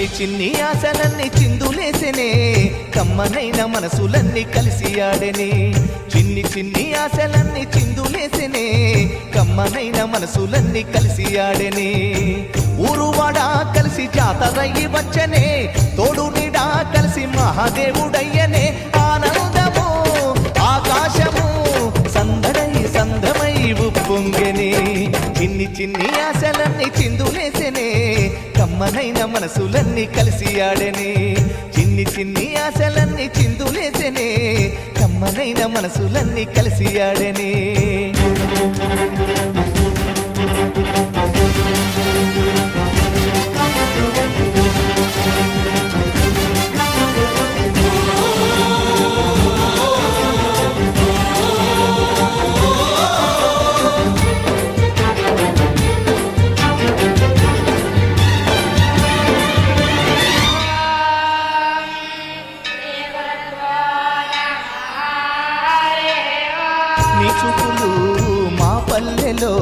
చిన్ని చిన్ని ఆశలన్నీ చిందులేసెనే కమ్మనైన మనసులన్నీ కలిసి ఆడెనే చిన్ని చిన్ని ఆశలన్నీ చిందులేసెనే కమ్మనైన మనసులన్నీ కలిసి ఆడెనే ఊరువాడ కలిసి జాతరయ్యి వచ్చనే తోడు నీడా కలిసి మహాదేవుడయ్యనే ఆనందము ఆకాశము సందడై సందమై ఉప్పొంగెనే చిన్ని చిన్ని ఆశలన్నీ చిందులేసెనే కమ్మనైన మనసులన్నీ కలిసి ఆడెనే చిన్ని చిన్ని ఆశలన్నీ చిందులేసెనే కమ్మనైన మనసులన్నీ కలిసి ఆడెనే నీ చూపులు మా పల్లెలో